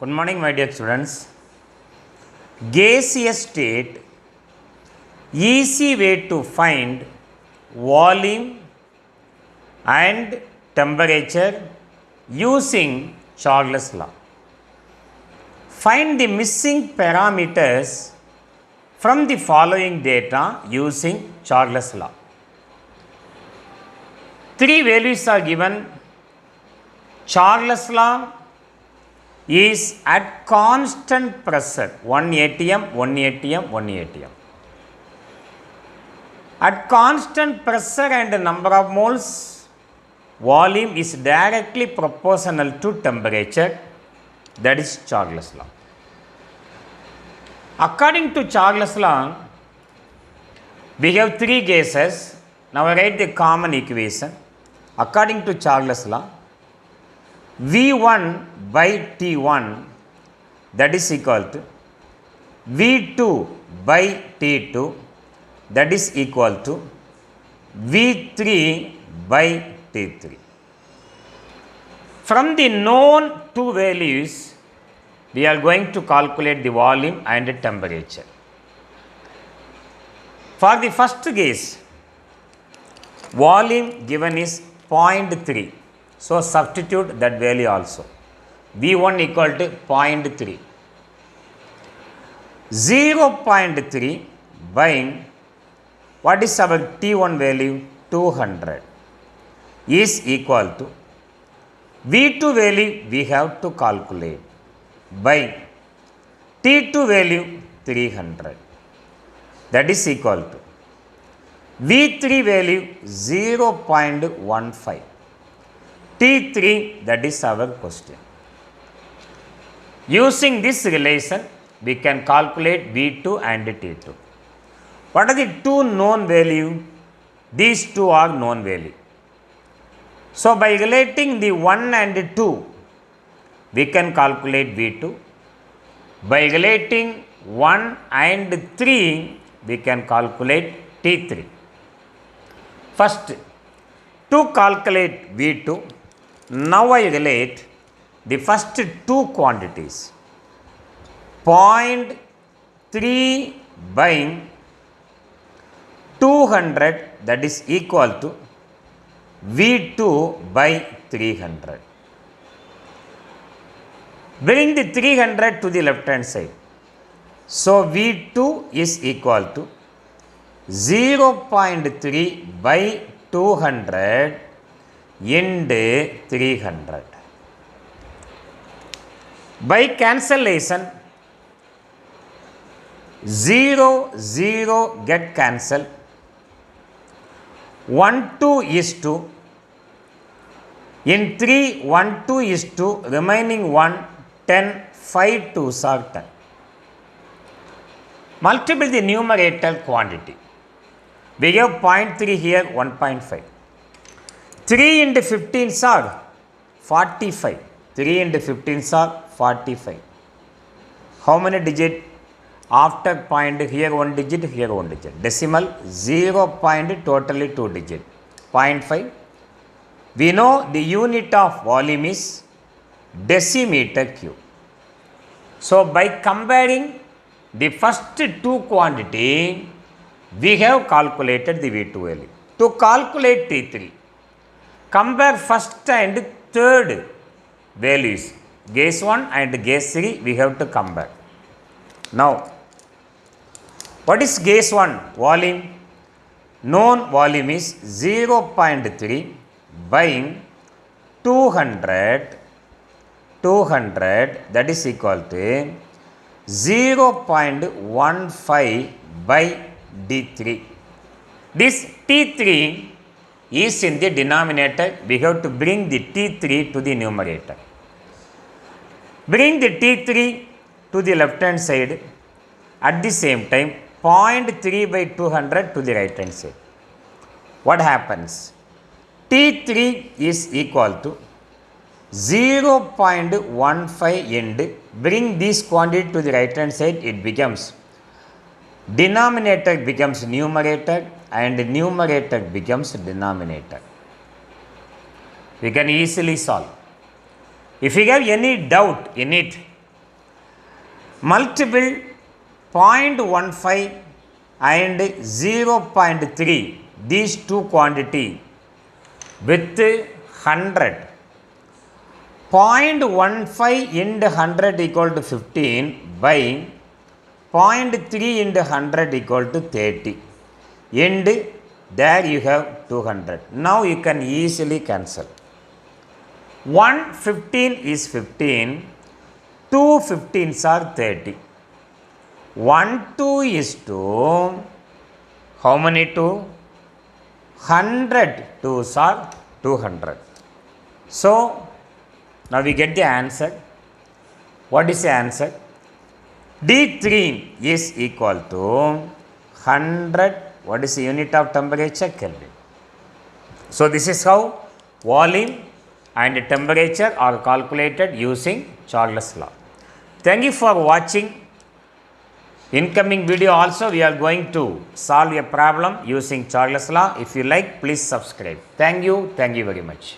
Good morning, my dear students. Gaseous state, easy way to find volume and temperature using Charles' law. Find the missing parameters from the following data using Charles' law. Three values are given. Charles' law is at constant pressure 1 atm, 1 atm, 1 atm. At constant pressure and number of moles, volume is directly proportional to temperature. That is Charles' law. According to Charles' law, we have three gases. Now I write the common equation. According to Charles' law, V1 by T1, that is equal to V2 by T2, that is equal to V3 by T3. From the known two values, we are going to calculate the volume and the temperature. For the first case, volume given is 0.3. So substitute that value also. V1 equal to 0.3. 0.3 by what is our T1 value? 200 is equal to V2 value we have to calculate by T2 value 300. That is equal to V3 value 0.15. T3, that is our question. Using this relation, we can calculate V2 and T2. What are the two known value? These two are known value. So, by relating the 1 and 2, we can calculate V2. By relating 1 and 3, we can calculate T3. First, to calculate V2, now I relate the first two quantities. 0.3 by 200, that is equal to V2 by 300. Bring the 300 to the left hand side. So V2 is equal to 0.3 by 200 into 300. By cancellation, 0, 0 get cancelled. 1, 2 is 2. In 3, 1, 2 is 2. Remaining 1, 10. 5 2s are 10. Multiply the numerator quantity. We have 0.3 here, 1.5. 3 into 15s are 45. 3 into 15s are 45. How many digits? After point, here 1 digit, here 1 digit. Decimal 0 point, totally 2 digit. 0.5. We know the unit of volume is decimeter cube. So, by comparing the first two quantity, we have calculated the V2 value. To calculate T3, compare first and third values. Gas 1 and gas 3 we have to compare. Now, what is gas 1? Volume. Known volume is 0.3 by 200, that is equal to 0.15 by D3. This T3 is in the denominator. We have to bring the T3 to the numerator. Bring the T3 to the left hand side. At the same time, 0.3 by 200 to the right hand side. What happens? T3 is equal to 0.15 and bring this quantity to the right hand side. It becomes denominator becomes numerator and numerator becomes denominator. We can easily solve. If you have any doubt in it, Multiple 0.15 and 0.3, these two quantity with 100. 0.15 into 100 equal to 15 by 0.3 into 100 equal to 30. And there you have 200. Now you can easily cancel. 115 is 15. 2 15s are 30. 1 2 is 2. How many 2? 100 2s are 200. So, now we get the answer. What is the answer? D3 is equal to 100. What is the unit of temperature? Kelvin. So, this is how volume and temperature are calculated using Charles' law. Thank you for watching. Incoming video also we are going to solve a problem using Charles' law. If you like, please subscribe. Thank you very much.